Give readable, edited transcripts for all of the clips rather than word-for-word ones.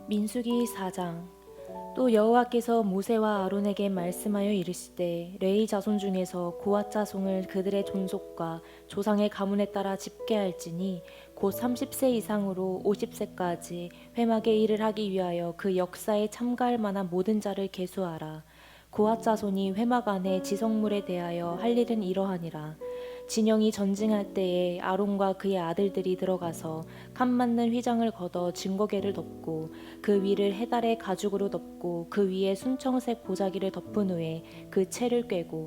민수기 4장. 또 여호와께서 모세와 아론에게 말씀하여 이르시되 레위 자손 중에서 고핫 자손을 그들의 존속과 조상의 가문에 따라 집계할지니 곧 30세 이상으로 50세까지 회막의 일을 하기 위하여 그 역사에 참가할 만한 모든 자를 계수하라. 고핫 자손이 회막 안에 지성물에 대하여 할 일은 이러하니라. 진영이 전쟁할 때에 아론과 그의 아들들이 들어가서 칸 맞는 휘장을 걷어 증거궤를 덮고 그 위를 해달의 가죽으로 덮고 그 위에 순청색 보자기를 덮은 후에 그 채를 꿰고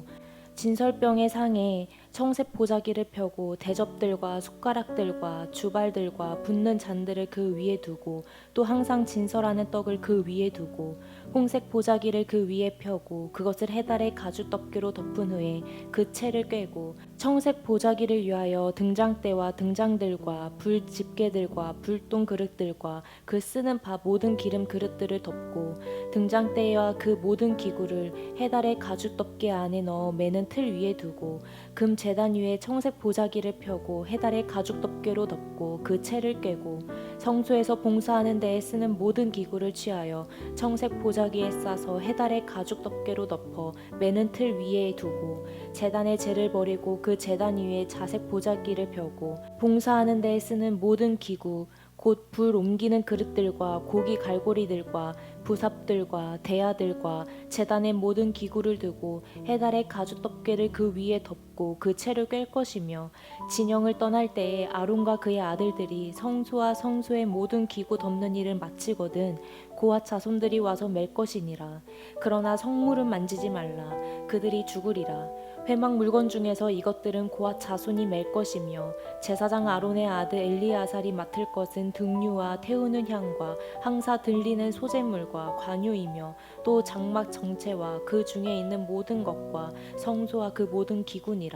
진설병의 상에 청색 보자기를 펴고 대접들과 숟가락들과 주발들과 붓는 잔들을 그 위에 두고 또 항상 진설하는 떡을 그 위에 두고 홍색 보자기를 그 위에 펴고 그것을 해달의 가죽 덮개로 덮은 후에 그 채를 꿰고 청색 보자기를 위하여 등장대와 등장들과 불 집게들과 불똥 그릇들과 그 쓰는 밥 모든 기름 그릇들을 덮고 등장대와 그 모든 기구를 해달의 가죽 덮개 안에 넣어 매는 틀 위에 두고 금 제단 위에 청색 보자기를 펴고 해달의 가죽 덮개로 덮고 그 채를 꿰고 성소에서 봉사하는 데에 쓰는 모든 기구를 취하여 청색 보자기에 싸서 해달의 가죽 덮개로 덮어 매는 틀 위에 두고 제단에 재를 버리고 그 제단 위에 자색 보자기를 펴고 봉사하는 데에 쓰는 모든 기구 곧 불 옮기는 그릇들과 고기 갈고리들과 부삽들과 대야들과 제단의 모든 기구를 두고 해달의 가죽 덮개를 그 위에 덮고 그 채를 꿰 것이며 진영을 떠날 때에 아론과 그의 아들들이 성소와 성소의 모든 기구 덮는 일을 마치거든 고핫 자손들이 와서 맬 것이니라. 그러나 성물은 만지지 말라. 그들이 죽으리라. 회막 물건 중에서 이것들은 고핫 자손이 맬 것이며 제사장 아론의 아들 엘리아살이 맡을 것은 등류와 태우는 향과 항사 들리는 소재물과 관유이며 또 장막 정체와 그 중에 있는 모든 것과 성소와 그 모든 기구니라.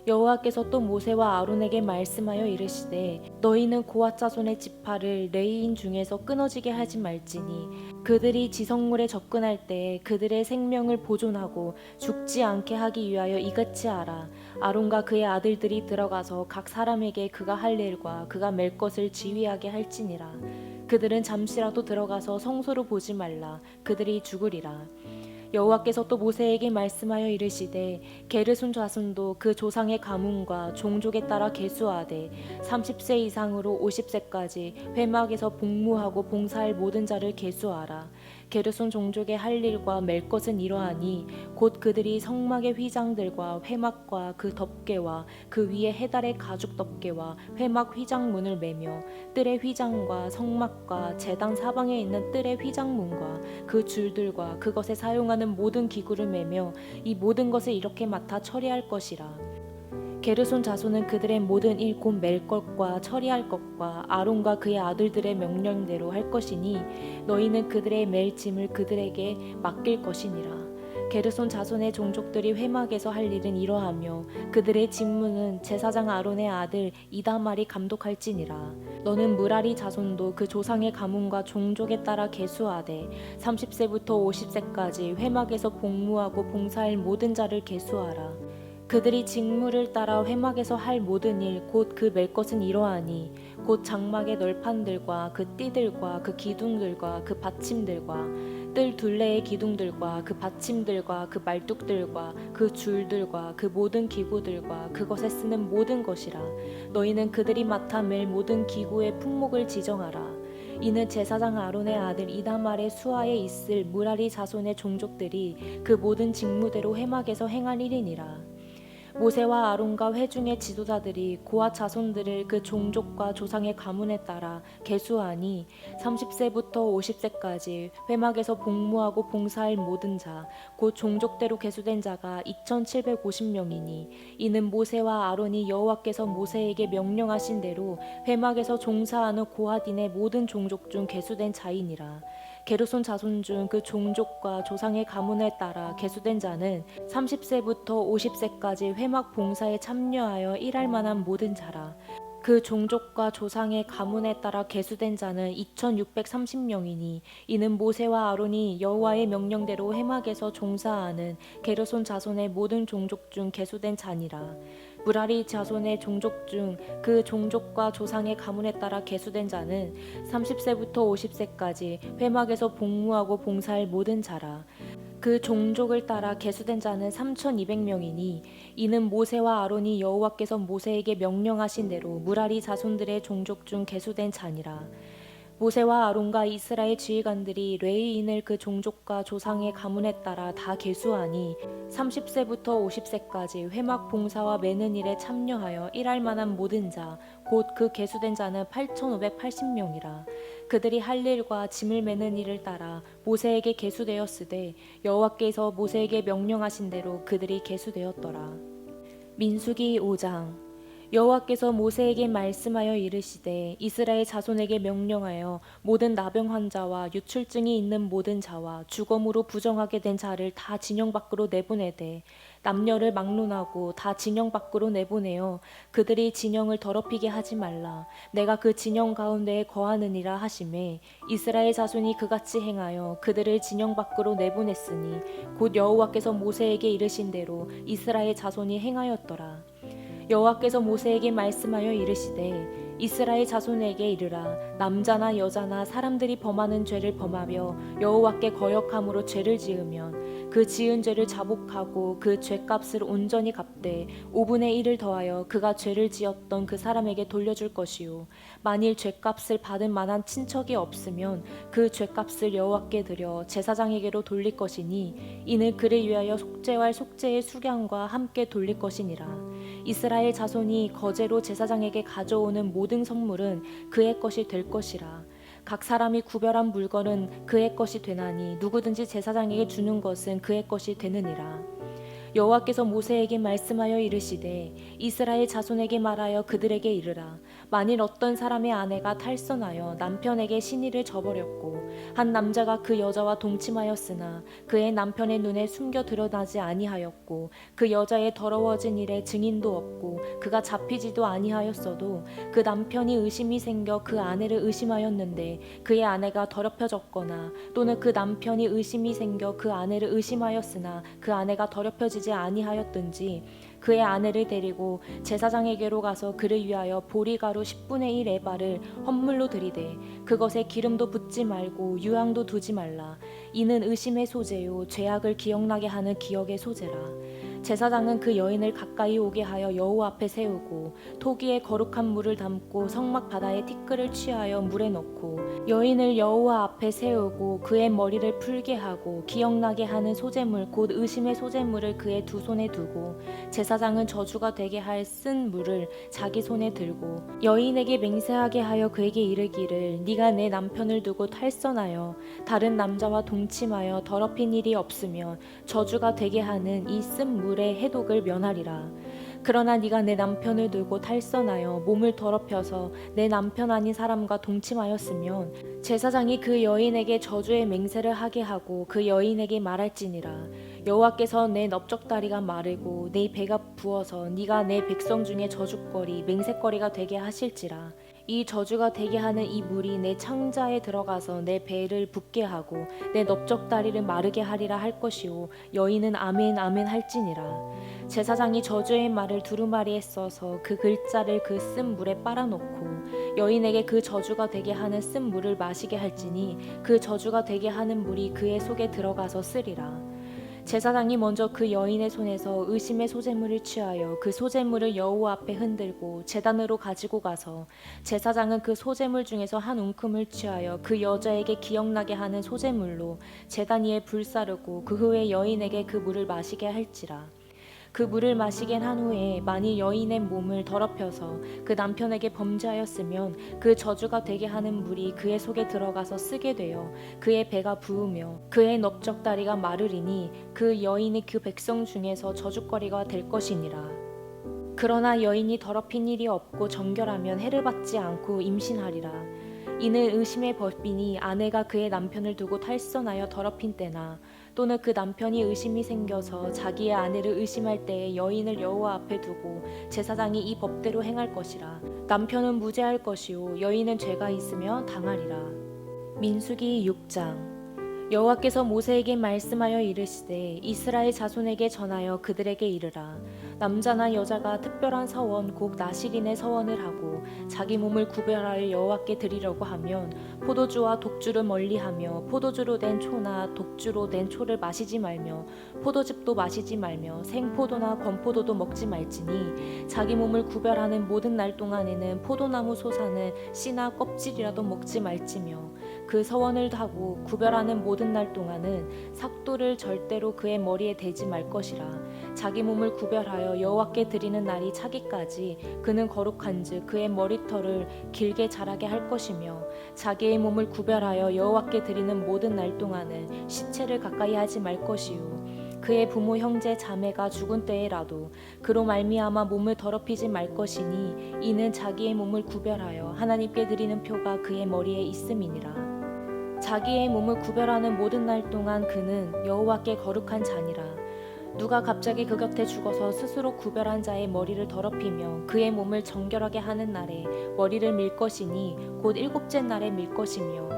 여호와께서 또 모세와 아론에게 말씀하여 이르시되 너희는 고핫 자손의 지파를 레위인 중에서 끊어지게 하지 말지니 그들이 지성물에 접근할 때 그들의 생명을 보존하고 죽지 않게 하기 위하여 이같이 하라. 아론과 그의 아들들이 들어가서 각 사람에게 그가 할 일과 그가 맬 것을 지휘하게 할지니라. 그들은 잠시라도 들어가서 성소를 보지 말라. 그들이 죽으리라. 여호와께서 또 모세에게 말씀하여 이르시되 게르손 자손도 그 조상의 가문과 종족에 따라 계수하되 30세 이상으로 50세까지 회막에서 복무하고 봉사할 모든 자를 계수하라. 게르손 종족의 할 일과 맬 것은 이러하니 곧 그들이 성막의 휘장들과 회막과 그 덮개와 그 위에 해달의 가죽 덮개와 회막 휘장문을 매며 뜰의 휘장과 성막과 제단 사방에 있는 뜰의 휘장문과 그 줄들과 그것에 사용하는 모든 기구를 매며 이 모든 것을 이렇게 맡아 처리할 것이라. 게르손 자손은 그들의 모든 일 곧 맬 것과 처리할 것과 아론과 그의 아들들의 명령대로 할 것이니 너희는 그들의 맬 짐을 그들에게 맡길 것이니라. 게르손 자손의 종족들이 회막에서 할 일은 이러하며 그들의 직무는 제사장 아론의 아들 이다말이 감독할지니라. 너는 무라리 자손도 그 조상의 가문과 종족에 따라 계수하되 30세부터 50세까지 회막에서 복무하고 봉사할 모든 자를 계수하라. 그들이 직무를 따라 회막에서 할 모든 일 곧 그 맬 것은 이러하니 곧 장막의 널판들과 그 띠들과 그 기둥들과 그 받침들과 뜰 둘레의 기둥들과 그 받침들과 그 말뚝들과 그 줄들과 그 모든 기구들과 그것에 쓰는 모든 것이라. 너희는 그들이 맡아 맬 모든 기구의 품목을 지정하라. 이는 제사장 아론의 아들 이다말의 수하에 있을 무라리 자손의 종족들이 그 모든 직무대로 회막에서 행할 일이니라. 모세와 아론과 회중의 지도자들이 고핫 자손들을 그 종족과 조상의 가문에 따라 계수하니 30세부터 50세까지 회막에서 복무하고 봉사할 모든 자 곧 종족대로 계수된 자가 2750명이니 이는 모세와 아론이 여호와께서 모세에게 명령하신 대로 회막에서 종사하는 고핫인의 모든 종족 중 계수된 자이니라. 게르손 자손 중 그 종족과 조상의 가문에 따라 계수된 자는 30세부터 50세까지 회막 봉사에 참여하여 일할 만한 모든 자라. 그 종족과 조상의 가문에 따라 계수된 자는 2630명이니 이는 모세와 아론이 여호와의 명령대로 회막에서 종사하는 게르손 자손의 모든 종족 중 계수된 자니라. 무라리 자손의 종족 중 그 종족과 조상의 가문에 따라 계수된 자는 30세부터 50세까지 회막에서 복무하고 봉사할 모든 자라. 그 종족을 따라 계수된 자는 3,200명이니 이는 모세와 아론이 여호와께서 모세에게 명령하신 대로 무라리 자손들의 종족 중 계수된 자니라. 모세와 아론과 이스라엘 지휘관들이 레위인을 그 종족과 조상의 가문에 따라 다 계수하니 30세부터 50세까지 회막 봉사와 매는 일에 참여하여 일할 만한 모든 자 곧 그 계수된 자는 8,580명이라. 그들이 할 일과 짐을 매는 일을 따라 모세에게 계수되었으되 여호와께서 모세에게 명령하신 대로 그들이 계수되었더라. 민수기 5장. 여호와께서 모세에게 말씀하여 이르시되 이스라엘 자손에게 명령하여 모든 나병 환자와 유출증이 있는 모든 자와 주검으로 부정하게 된 자를 다 진영 밖으로 내보내되 남녀를 막론하고 다 진영 밖으로 내보내어 그들이 진영을 더럽히게 하지 말라. 내가 그 진영 가운데에 거하느니라 하시매 이스라엘 자손이 그같이 행하여 그들을 진영 밖으로 내보냈으니 곧 여호와께서 모세에게 이르신 대로 이스라엘 자손이 행하였더라. 여호와께서 모세에게 말씀하여 이르시되 이스라엘 자손에게 이르라. 남자나 여자나 사람들이 범하는 죄를 범하며 여호와께 거역함으로 죄를 지으면 그 지은 죄를 자복하고 그 죄값을 온전히 갚되 5분의 1을 더하여 그가 죄를 지었던 그 사람에게 돌려줄 것이요 만일 죄값을 받을 만한 친척이 없으면 그 죄값을 여호와께 드려 제사장에게로 돌릴 것이니 이는 그를 위하여 속죄할 속죄의 수량과 함께 돌릴 것이니라. 이스라엘 자손이 거제로 제사장에게 가져오는 모든 성물은 그의 것이 될 것이라. 각 사람이 구별한 물건은 그의 것이 되나니 누구든지 제사장에게 주는 것은 그의 것이 되느니라. 여호와께서 모세에게 말씀하여 이르시되 이스라엘 자손에게 말하여 그들에게 이르라. 만일 어떤 사람의 아내가 탈선하여 남편에게 신의를 저버렸고 한 남자가 그 여자와 동침하였으나 그의 남편의 눈에 숨겨 드러나지 아니하였고 그 여자의 더러워진 일에 증인도 없고 그가 잡히지도 아니하였어도 그 남편이 의심이 생겨 그 아내를 의심하였는데 그의 아내가 더럽혀졌거나 또는 그 남편이 의심이 생겨 그 아내를 의심하였으나 그 아내가 더럽혀지지 아니하였든지 그의 아내를 데리고 제사장에게로 가서 그를 위하여 보리가루 10분의 1 에바를 헌물로 드리되 그것에 기름도 붓지 말고 유향도 두지 말라. 이는 의심의 소재요 죄악을 기억나게 하는 기억의 소재라. 제사장은 그 여인을 가까이 오게 하여 여호와 앞에 세우고 토기에 거룩한 물을 담고 성막 바다에 티끌을 취하여 물에 넣고 여인을 여호와 앞에 세우고 그의 머리를 풀게 하고 기억나게 하는 소재물 곧 의심의 소재물을 그의 두 손에 두고 제사장은 저주가 되게 할 쓴 물을 자기 손에 들고 여인에게 맹세하게 하여 그에게 이르기를 네가 내 남편을 두고 탈선하여 다른 남자와 동침하여 더럽힌 일이 없으면 저주가 되게 하는 이 쓴 물의 해독을 면하리라. 그러나 네가 내 남편을 두고 탈선하여 몸을 더럽혀서 내 남편 아닌 사람과 동침하였으면 제사장이 그 여인에게 저주의 맹세를 하게 하고 그 여인에게 말할지니라. 여호와께서 내 넓적다리가 마르고 내 배가 부어서 네가 내 백성 중에 저주거리 맹세거리가 되게 하실지라. 이 저주가 되게 하는 이 물이 내 창자에 들어가서 내 배를 붓게 하고 내 넓적다리를 마르게 하리라 할 것이요 여인은 아멘 아멘 할지니라. 제사장이 저주의 말을 두루마리에 써서 그 글자를 그 쓴 물에 빨아놓고 여인에게 그 저주가 되게 하는 쓴 물을 마시게 할지니 그 저주가 되게 하는 물이 그의 속에 들어가서 쓰리라. 제사장이 먼저 그 여인의 손에서 의심의 소재물을 취하여 그 소재물을 여호와 앞에 흔들고 제단으로 가지고 가서 제사장은 그 소재물 중에서 한 움큼을 취하여 그 여자에게 기억나게 하는 소재물로 제단 위에 불사르고 그 후에 여인에게 그 물을 마시게 할지라. 그 물을 마시게 한 후에 만일 여인의 몸을 더럽혀서 그 남편에게 범죄하였으면 그 저주가 되게 하는 물이 그의 속에 들어가서 쓰게 되어 그의 배가 부으며 그의 넓적다리가 마르리니 그 여인이 그 백성 중에서 저주거리가 될 것이니라. 그러나 여인이 더럽힌 일이 없고 정결하면 해를 받지 않고 임신하리라. 이는 의심의 법이니 아내가 그의 남편을 두고 탈선하여 더럽힌 때나 또는 그 남편이 의심이 생겨서 자기의 아내를 의심할 때에 여인을 여호와 앞에 두고 제사장이 이 법대로 행할 것이라. 남편은 무죄할 것이요 여인은 죄가 있으며 당하리라. 민수기 6장. 여호와께서 모세에게 말씀하여 이르시되 이스라엘 자손에게 전하여 그들에게 이르라. 남자나 여자가 특별한 서원 곧 나실인의 서원을 하고 자기 몸을 구별하여 여호와께 드리려고 하면 포도주와 독주를 멀리하며 포도주로 된 초나 독주로 된 초를 마시지 말며 포도즙도 마시지 말며 생포도나 건포도도 먹지 말지니 자기 몸을 구별하는 모든 날 동안에는 포도나무 솟아는 씨나 껍질이라도 먹지 말지며 그 서원을 하고 구별하는 모든 날 동안은 삭도를 절대로 그의 머리에 대지 말 것이라. 자기 몸을 구별하여 여호와께 드리는 날이 차기까지 그는 거룩한즉 그의 머리털을 길게 자라게 할 것이며 자기의 몸을 구별하여 여호와께 드리는 모든 날 동안은 시체를 가까이 하지 말 것이요 그의 부모 형제 자매가 죽은 때에라도 그로 말미암아 몸을 더럽히지 말 것이니 이는 자기의 몸을 구별하여 하나님께 드리는 표가 그의 머리에 있음이니라. 자기의 몸을 구별하는 모든 날 동안 그는 여호와께 거룩한 자니라. 누가 갑자기 그 곁에 죽어서 스스로 구별한 자의 머리를 더럽히며 그의 몸을 정결하게 하는 날에 머리를 밀 것이니 곧 일곱째 날에 밀 것이며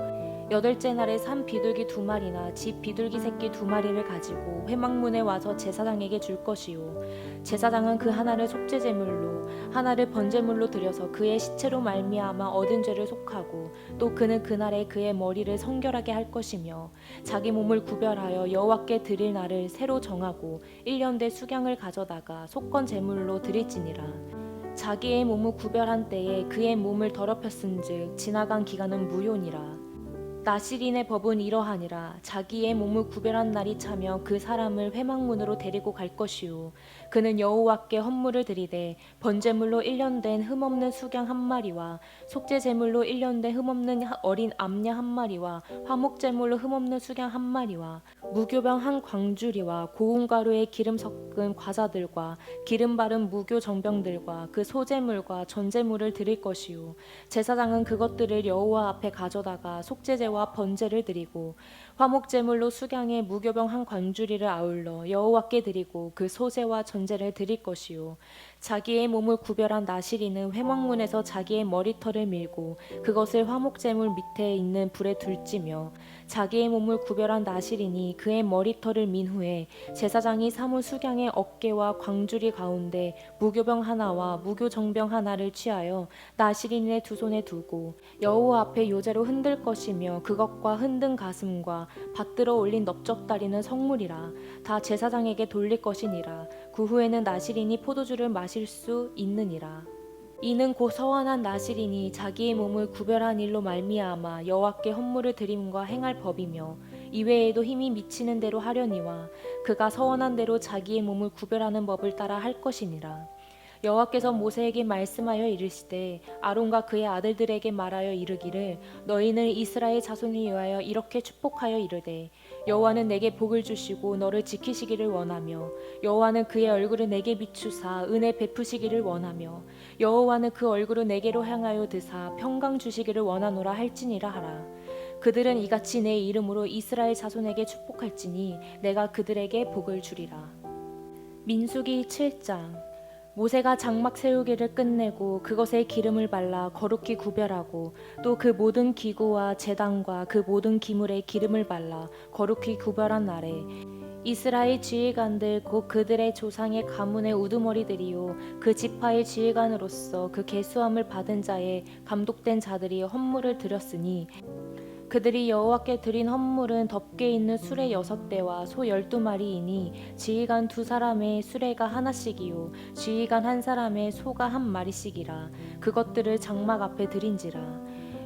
여덟째 날에 산 비둘기 2마리나 집 비둘기 새끼 2마리를 가지고 회막문에 와서 제사장에게 줄 것이요 제사장은 그 하나를 속죄제물로 하나를 번제물로 드려서 그의 시체로 말미암아 얻은 죄를 속하고 또 그는 그날에 그의 머리를 성결하게 할 것이며 자기 몸을 구별하여 여호와께 드릴 날을 새로 정하고 1년 돼 수경을 가져다가 속건 제물로 드릴지니라. 자기의 몸을 구별한 때에 그의 몸을 더럽혔은즉 지나간 기간은 무효니라. 나실인의 법은 이러하니라. 자기의 몸을 구별한 날이 차며 그 사람을 회막문으로 데리고 갈 것이요 그는 여호와께 헌물을 드리되 번제물로 1년 된 흠없는 수경 1마리와 속죄제물로 1년 된 흠없는 어린 암양 1마리와 화목제물로 흠없는 수경 1마리와 무교병 1광주리와 고운 가루에 기름 섞은 과자들과 기름 바른 무교 정병들과 그 소제물과 전제물을 드릴 것이요 제사장은 그것들을 여호와 앞에 가져다가 속죄제와 번제를 드리고 화목제물로 수경에 무교병 1광주리를 아울러 여호와께 드리고 그 소제와 전제를 드릴 것이요 자기의 몸을 구별한 나실인은 회막문에서 자기의 머리털을 밀고 그것을 화목제물 밑에 있는 불에 둘지며 자기의 몸을 구별한 나실인이 그의 머리털을 민 후에 제사장이 사물 수경의 어깨와 광주리 가운데 무교병 하나와 무교정병 하나를 취하여 나실인의 두 손에 두고 여호와 앞에 요제로 흔들 것이며 그것과 흔든 가슴과 받들어 올린 넓적다리는 성물이라. 다 제사장에게 돌릴 것이니라. 그 후에는 나실인이 포도주를 마실 수 있느니라. 이는 곧 서원한 나실인이 자기의 몸을 구별한 일로 말미암아 여호와께 헌물을 드림과 행할 법이며 이외에도 힘이 미치는 대로 하려니와 그가 서원한 대로 자기의 몸을 구별하는 법을 따라 할 것이니라. 여호와께서 모세에게 말씀하여 이르시되 아론과 그의 아들들에게 말하여 이르기를 너희는 이스라엘 자손을 위하여 이렇게 축복하여 이르되 여호와는 내게 복을 주시고 너를 지키시기를 원하며 여호와는 그의 얼굴을 내게 비추사 은혜 베푸시기를 원하며 여호와는 그 얼굴을 내게로 향하여 드사 평강 주시기를 원하노라 할지니라 하라. 그들은 이같이 내 이름으로 이스라엘 자손에게 축복할지니 내가 그들에게 복을 주리라. 민수기 7장. 모세가 장막 세우기를 끝내고 그것에 기름을 발라 거룩히 구별하고 또 그 모든 기구와 제단과 그 모든 기물에 기름을 발라 거룩히 구별한 날에 이스라엘 지휘관들 곧 그들의 조상의 가문의 우두머리들이요 그 지파의 지휘관으로서 그 계수함을 받은 자의 감독된 자들이 헌물을 드렸으니 그들이 여호와께 드린 헌물은 덮개 있는 수레 6대와 소 12마리이니 지휘관 2사람의 수레가 하나씩이요 지휘관 1사람의 소가 1마리씩이라. 그것들을 장막 앞에 드린지라.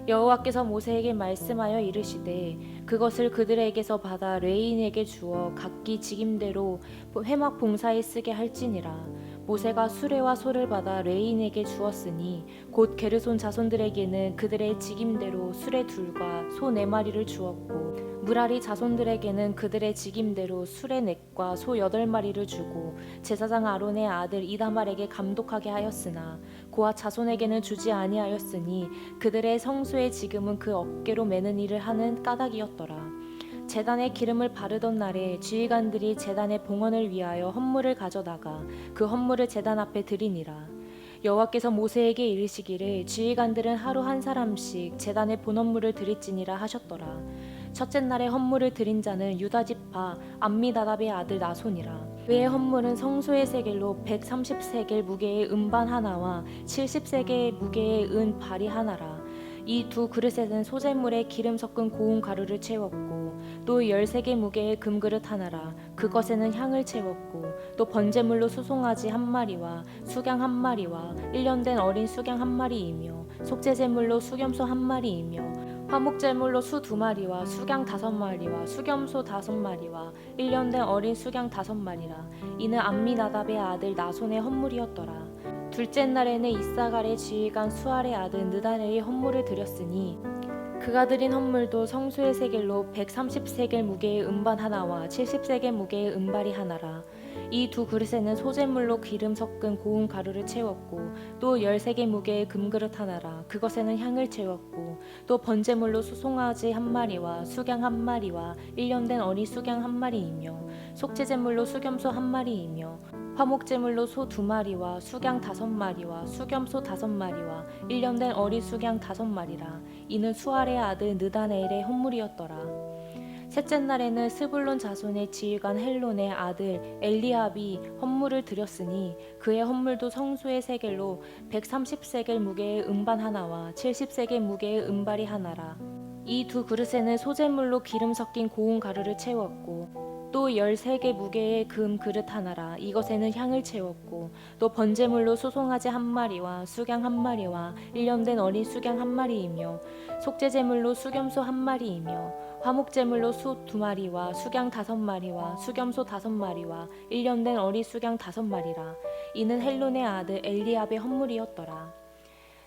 여호와께서 모세에게 말씀하여 이르시되 그것을 그들에게서 받아 레인에게 주어 각기 직임대로 회막 봉사에 쓰게 할지니라. 모세가 수레와 소를 받아 레인에게 주었으니 곧 게르손 자손들에게는 그들의 직임대로 수레 2과 소 4마리를 주었고 무라리 자손들에게는 그들의 직임대로 수레 4과 소 8마리를 주고 제사장 아론의 아들 이다말에게 감독하게 하였으나 고아 자손에게는 주지 아니하였으니 그들의 성소의 지금은 그 어깨로 매는 일을 하는 까닭이었더라. 제단에 기름을 바르던 날에 지휘관들이 제단의 봉헌을 위하여 헌물을 가져다가 그 헌물을 제단 앞에 드리니라. 여호와께서 모세에게 이르시기를 지휘관들은 하루 1사람씩 제단의 본헌물을 드릴지니라 하셨더라. 첫째 날에 헌물을 드린 자는 유다 지파 암미나답의 아들 나손이라. 그의 헌물은 성소의 세겔로 130세겔 무게의 음반 하나와 70세겔 무게의 은 발이 하나라. 이 두 그릇에는 소재물에 기름 섞은 고운 가루를 채웠고 또 13개 무게의 금그릇 하나라. 그것에는 향을 채웠고 또 번제물로 수송아지 한 마리와 수양 한 마리와 1년 된 어린 수양 한 마리이며 속죄제물로 수겸소 한 마리이며 화목제물로 수 2마리와 수양 5마리와 수겸소 5마리와 1년 된 어린 수양 5마리라. 이는 암미나답의 아들 나손의 헌물이었더라. 둘째 날에는 이사갈의 지휘관 수알의 아들 느다넬이 헌물을 드렸으니 그가 드린 헌물도 성소의 세겔로 130세겔 무게의 음반 하나와 70세겔 무게의 음발이 하나라. 이 두 그릇에는 소재물로 기름 섞은 고운 가루를 채웠고 또 13개 무게의 금그릇 하나라. 그것에는 향을 채웠고 또 번제물로 수송아지 한 마리와 수양 한 마리와 1년 된 어린 수양 한 마리이며 속죄제물로 수겸소 한 마리이며 화목제물로 소 2마리와 수양 5마리와 수겸소 5마리와 1년 된 어린 수양 5마리라. 이는 수알의 아들 느다넬의 헌물이었더라. 셋째 날에는 스불론 자손의 지휘관 헬론의 아들 엘리압이 헌물을 드렸으니 그의 헌물도 성소의 세겔로 130세겔 무게의 음반 하나와 70세겔 무게의 음발이 하나라. 이 두 그릇에는 소재물로 기름 섞인 고운 가루를 채웠고 또 13개 무게의 금 그릇 하나라. 이것에는 향을 채웠고 또 번제물로 수송아지 한 마리와 수양 한 마리와 1년 된 어린 수양 한 마리이며 속죄제물로 수겸소 한 마리이며 화목제물로 수 2마리와 수양 5마리와 수겸소 5마리와 1년 된 어린 수양 5마리라. 이는 헬론의 아들 엘리압의 헌물이었더라.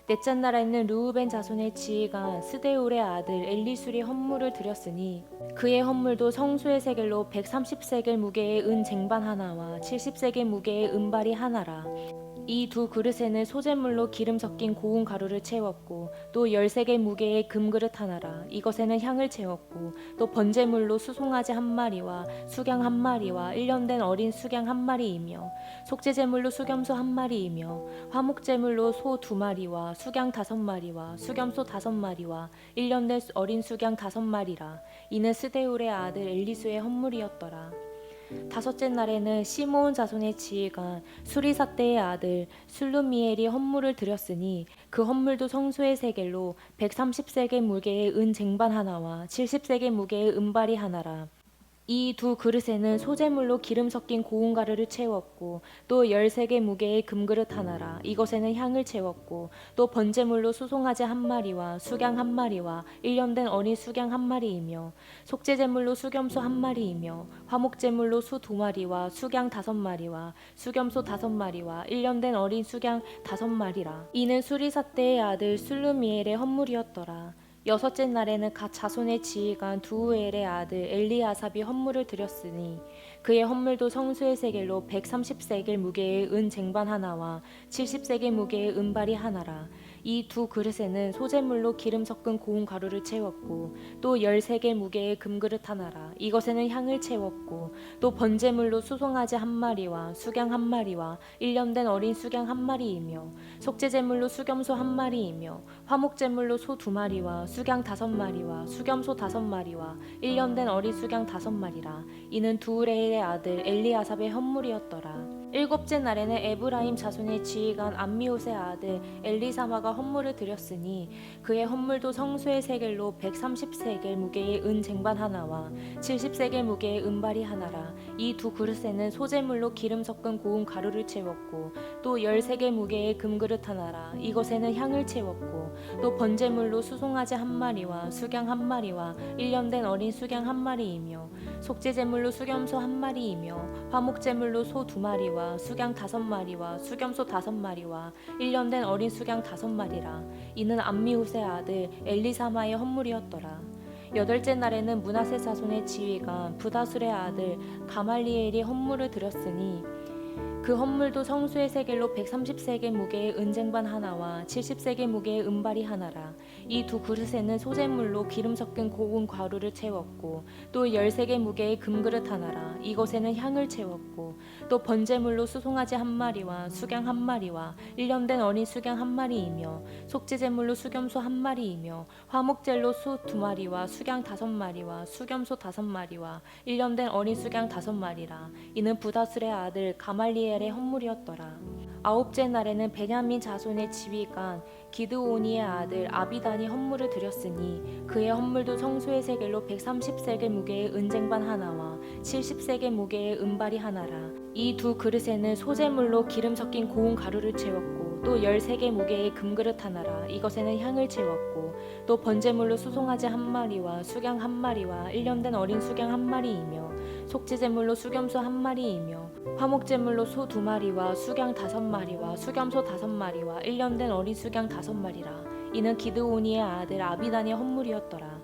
넷째 날에는 르우벤 자손의 지휘관 스데울의 아들 엘리술이 헌물을 드렸으니 그의 헌물도 성소의 세겔로 130세겔 무게의 은 쟁반 하나와 70세겔 무게의 은발이 하나라. 이 두 그릇에는 소재물로 기름 섞인 고운 가루를 채웠고 또 13개 무게의 금그릇 하나라. 이것에는 향을 채웠고 또 번제물로 수송아지 한 마리와 수양 한 마리와 1년 된 어린 수양 한 마리이며 속죄제물로 수겸소 한 마리이며 화목제물로 소 2마리와 수양 5마리와 수겸소 5마리와 1년 된 어린 수양 5마리라. 이는 스데울의 아들 엘리수의 헌물이었더라. 다섯째 날에는 시므온 자손의 지휘관 수리사떼의 아들 술루미엘이 헌물을 드렸으니 그 헌물도 성소의 세겔로 130세겔 무게의 은 쟁반 하나와 70세겔 무게의 은발이 하나라. 이 두 그릇에는 소재물로 기름 섞인 고운 가루를 채웠고 또 13개 무게의 금그릇 하나라. 이것에는 향을 채웠고 또 번제물로 수송아지 한 마리와 수양 한 마리와 1년 된 어린 수양 한 마리이며 속죄제물로 수겸소 한 마리이며 화목제물로 수 2마리와 수양 5마리와 수겸소 5마리와 1년 된 어린 수양 5마리라. 이는 수리사떼의 아들 술루미엘의 헌물이었더라. 여섯째 날에는 갓 자손의 지휘관 두우엘의 아들 엘리아삽이 헌물을 드렸으니 그의 헌물도 성소의 세겔로 130세겔 무게의 은 쟁반 하나와 70세겔 무게의 은발이 하나라. 이 두 그릇에는 소재물로 기름 섞은 고운 가루를 채웠고 또 13개 무게의 금그릇 하나라. 이것에는 향을 채웠고 또 번제물로 수송아지 한 마리와 수양 한 마리와 1년 된 어린 수양 한 마리이며 속죄제물로 수겸소 한 마리이며 화목제물로 소 2마리와 수양 5마리와 수겸소 5마리와 1년 된 어린 수양 5마리라. 이는 두우레의 아들 엘리아삽의 헌물이었더라. 일곱째 날에는 에브라임 자손의 지휘관 암미옷의 아들 엘리사마가 헌물을 드렸으니 그의 헌물도 성소의 세겔로 130세겔 무게의 은 쟁반 하나와 70세겔 무게의 은발이 하나라. 이 두 그릇에는 소재물로 기름 섞은 고운 가루를 채웠고 또 13개 무게의 금그릇 하나라. 이것에는 향을 채웠고 또 번제물로 수송아지 한 마리와 수양 한 마리와 1년 된 어린 수양 한 마리이며 속죄제물로 수겸소 한 마리이며 화목제물로 소 2마리와 수양 5마리와 수겸소 5마리와 1년 된 어린 수양 5마리라. 이는 암미옷의 아들 엘리사마의 헌물이었더라. 여덟째 날에는 므낫세 자손의 지휘관 부다술의 아들 가말리엘이 헌물을 드렸으니 그 헌물도 성수의 세겔로 130세겔 무게의 은쟁반 하나와 70세겔 무게의 은발이 하나라. 이 두 그릇에는 소재물로 기름 섞은 고운 가루를 채웠고 또 13개 무게의 금그릇 하나라. 이것에는 향을 채웠고 또 번제물로 수송아지 한 마리와 수경 한 마리와 일념된 어린 수경 한 마리이며 속죄제물로 수겸소 한 마리이며 화목제로 소 2마리와 수경 5마리와 수겸소 5마리와 일념된 어린 수경 5마리라. 이는 부다술의 아들 가말리엘의 헌물이었더라. 아홉째 날에는 베냐민 자손의 지휘관 기드오니의 아들 아비단이 헌물을 드렸으니 그의 헌물도 성소의 세겔로 130세겔 무게의 은쟁반 하나와 70세겔 무게의 은발이 하나라. 이 두 그릇에는 소재물로 기름 섞인 고운 가루를 채웠고 또 13개 무게의 금그릇 하나라. 이것에는 향을 채웠고 또 번제물로 수송아지 한 마리와 수경 한 마리와 일념된 어린 수경 한 마리이며 속죄제물로 수겸소 한 마리이며 화목제물로 소 2마리와 수경 5마리와 수겸소 5마리와 일념된 어린 수경 5마리라. 이는 기드오니의 아들 아비단의 헌물이었더라.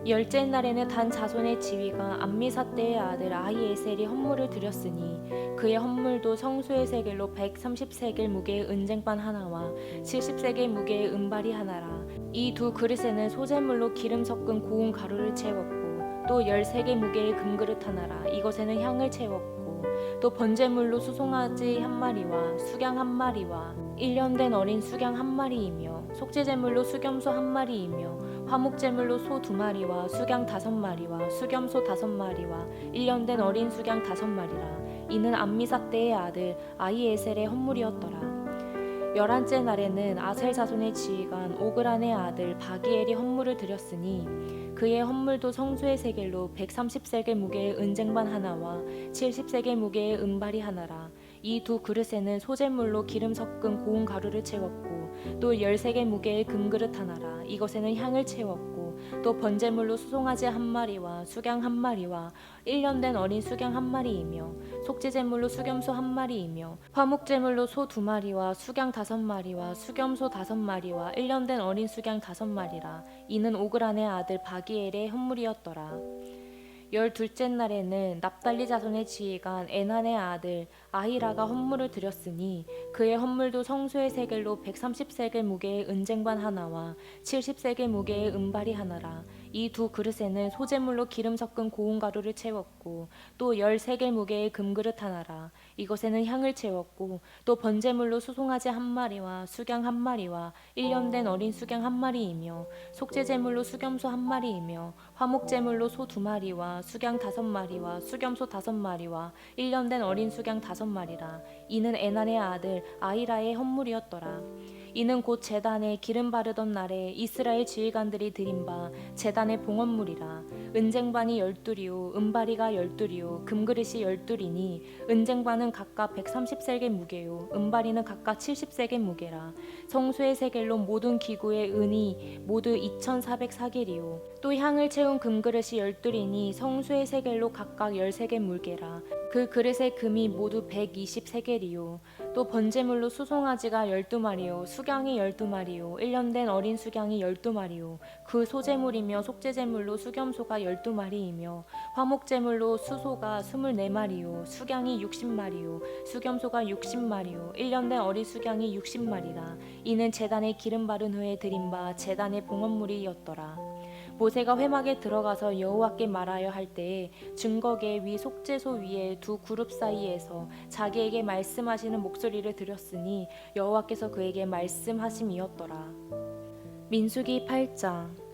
열째 날에는 단 자손의 지휘가 암미사떼의 아들 아히에셀이 헌물을 드렸으니 그의 헌물도 성소의 세겔로 130세겔 무게의 은쟁반 하나와 70세겔 무게의 은발이 하나라. 이 두 그릇에는 소재물로 기름 섞은 고운 가루를 채웠고 또 13개 무게의 금그릇 하나라. 이것에는 향을 채웠고 또 번제물로 수송아지 한 마리와 수경 한 마리와 일년된 어린 수경 한 마리이며 속죄제물로 수겸소 한 마리이며 화목제물로 소 2마리와 수경 5마리와 수겸소 5마리와 일년된 어린 수경 5마리라. 이는 암미사떼의 아들 아히에셀의 헌물이었더라. 11째 날에는 아셀 자손의 지휘관 오그란의 아들 바기엘이 헌물을 드렸으니 그의 헌물도 성소의 세겔로 130세겔 무게의 은쟁반 하나와 70세겔 무게의 은발이 하나라. 이 두 그릇에는 소재물로 기름 섞은 고운 가루를 채웠고 또 13개 무게의 금그릇 하나라. 이것에는 향을 채웠고 또 번제물로 수송아지 한 마리와 수경 한 마리와 일년된 어린 수경 한 마리이며 속죄제물로 수겸소 한 마리이며 화목제물로 소 2마리와 수경 5마리와 수겸소 5마리와 일년된 어린 수경 5마리라. 이는 오그란의 아들 바기엘의 헌물이었더라. 12째 날에는 납달리 자손의 지휘관 에난의 아들 아히라가 헌물을 드렸으니 그의 헌물도 성소의 세겔로 130세겔 무게의 은쟁반 하나와 70세겔 무게의 은발이 하나라. 이 두 그릇에는 소재물로 기름 섞은 고운 가루를 채웠고 또 13개 무게의 금그릇 하나라. 이것에는 향을 채웠고 또 번제물로 수송아지 한 마리와 수경 한 마리와 일년된 어린 수경 한 마리이며 속죄제물로 수겸소 한 마리이며 화목제물로 소 2마리와 수경 5마리와 수겸소 5마리와 일년된 어린 수경 5마리라. 이는 에난의 아들 아히라의 헌물이었더라. 이는 곧 제단에 기름 바르던 날에 이스라엘 지휘관들이 드린 바 제단의 봉헌물이라. 은쟁반이 12리요 은바리가 12리요 금그릇이 12리니 은쟁반은 각각 130세겔 무게요 은바리는 각각 70세겔 무게라. 성소의 세겔로 모든 기구의 은이 모두 2400사겔이요 또 향을 채운 금그릇이 12리니 성소의 세겔로 각각 13개 물개라. 그 그릇의 금이 모두 120세겔이요 또 번제물로 수송아지가 12마리요 수경이 12마리요 일년된 어린 수경이 12마리요 그 소제물이며 속죄제물로 수겸소가 12마리이며 화목제물로 수소가 24마리요 수경이 60마리요 수겸소가 60마리요 일년된 어린 수경이 60마리라. 이는 제단에 기름 바른 후에 드린 바 제단의 봉헌물이었더라. 모세가 회막에 들어가서 여호와께 말하여 할 때에 증거계 위 속죄소 위에 두 그룹 사이에서 자기에게 말씀하시는 목소리를 들었으니 여호와께서 그에게 말씀하심이었더라. 민수기 8장.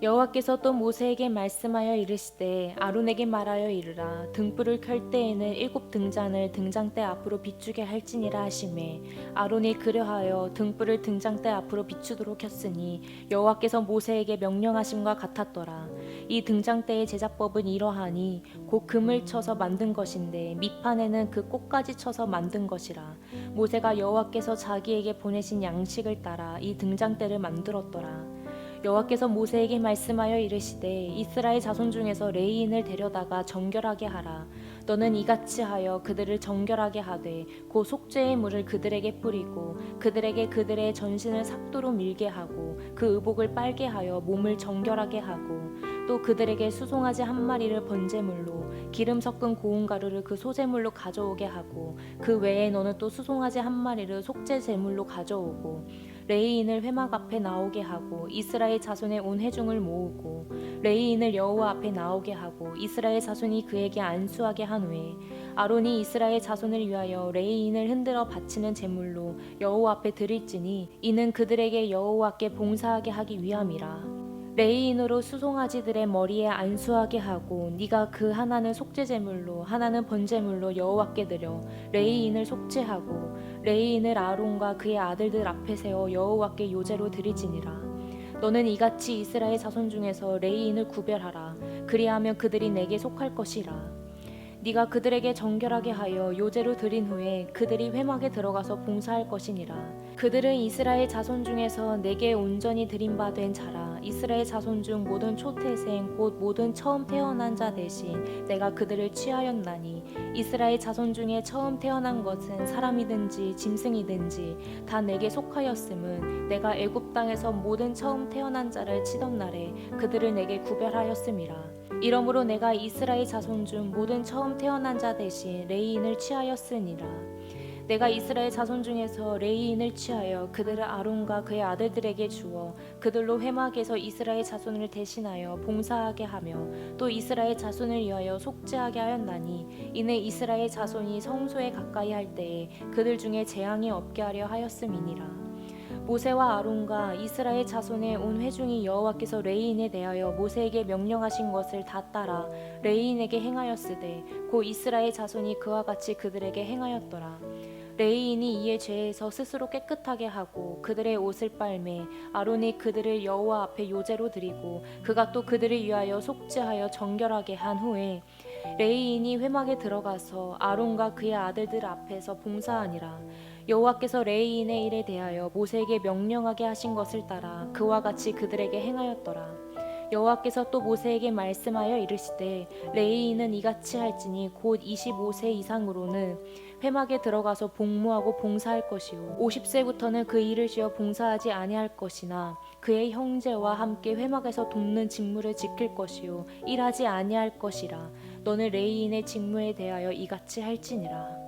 여호와께서 또 모세에게 말씀하여 이르시되 아론에게 말하여 이르라. 등불을 켤 때에는 7 등잔을 등장대 앞으로 비추게 할지니라 하시매 아론이 그려하여 등불을 등장대 앞으로 비추도록 켰으니 여호와께서 모세에게 명령하심과 같았더라. 이 등장대의 제작법은 이러하니 곧 금을 쳐서 만든 것인데 밑판에는 그 꽃까지 쳐서 만든 것이라. 모세가 여호와께서 자기에게 보내신 양식을 따라 이 등장대를 만들었더라. 여호와께서 모세에게 말씀하여 이르시되 이스라엘 자손 중에서 레위인을 데려다가 정결하게 하라. 너는 이같이 하여 그들을 정결하게 하되 곧 속죄의 물을 그들에게 뿌리고 그들에게 그들의 전신을 삭도로 밀게 하고 그 의복을 빨게 하여 몸을 정결하게 하고 또 그들에게 수송아지 한 마리를 번제물로 기름 섞은 고운 가루를 그 소제물로 가져오게 하고 그 외에 너는 또 수송아지 한 마리를 속죄 제물로 가져오고 레위인을 회막 앞에 나오게 하고 이스라엘 자손의 온 회중을 모으고 레위인을 여호와 앞에 나오게 하고 이스라엘 자손이 그에게 안수하게 한 후에 아론이 이스라엘 자손을 위하여 레위인을 흔들어 바치는 제물로 여호와 앞에 드릴지니 이는 그들에게 여호와께 봉사하게 하기 위함이라. 레위인으로 수송아지들의 머리에 안수하게 하고 네가 그 하나는 속죄 제물로 하나는 번제물로 여호와께 드려 레위인을 속죄하고 레위인을 아론과 그의 아들들 앞에 세워 여호와께 요제로 드리지니라. 너는 이같이 이스라엘 자손 중에서 레위인을 구별하라. 그리하면 그들이 내게 속할 것이라. 네가 그들에게 정결하게 하여 요제로 드린 후에 그들이 회막에 들어가서 봉사할 것이니라. 그들은 이스라엘 자손 중에서 내게 온전히 드린 바 된 자라. 이스라엘 자손 중 모든 초태생 곧 모든 처음 태어난 자 대신 내가 그들을 취하였나니 이스라엘 자손 중에 처음 태어난 것은 사람이든지 짐승이든지 다 내게 속하였음은 내가 애굽 땅에서 모든 처음 태어난 자를 치던 날에 그들을 내게 구별하였음이라. 이러므로 내가 이스라엘 자손 중 모든 처음 태어난 자 대신 레위인을 취하였으니라. 내가 이스라엘 자손 중에서 레위인을 취하여 그들을 아론과 그의 아들들에게 주어 그들로 회막에서 이스라엘 자손을 대신하여 봉사하게 하며 또 이스라엘 자손을 위하여 속죄하게 하였나니 이는 이스라엘 자손이 성소에 가까이 할 때에 그들 중에 재앙이 없게 하려 하였음이니라. 모세와 아론과 이스라엘 자손의 온 회중이 여호와께서 레위인에 대하여 모세에게 명령하신 것을 다 따라 레위인에게 행하였으되 곧 이스라엘 자손이 그와 같이 그들에게 행하였더라. 레위인이 이에 죄에서 스스로 깨끗하게 하고 그들의 옷을 빨매 아론이 그들을 여호와 앞에 요제로 드리고 그가 또 그들을 위하여 속죄하여 정결하게 한 후에 레위인이 회막에 들어가서 아론과 그의 아들들 앞에서 봉사하니라. 여호와께서 레위인의 일에 대하여 모세에게 명령하게 하신 것을 따라 그와 같이 그들에게 행하였더라. 여호와께서 또 모세에게 말씀하여 이르시되 레위인은 이같이 할지니 곧 25세 이상으로는 회막에 들어가서 복무하고 봉사할 것이요 50세부터는 그 일을 쉬어 봉사하지 아니할 것이나 그의 형제와 함께 회막에서 돕는 직무를 지킬 것이요 일하지 아니할 것이라. 너는 레위인의 직무에 대하여 이같이 할지니라.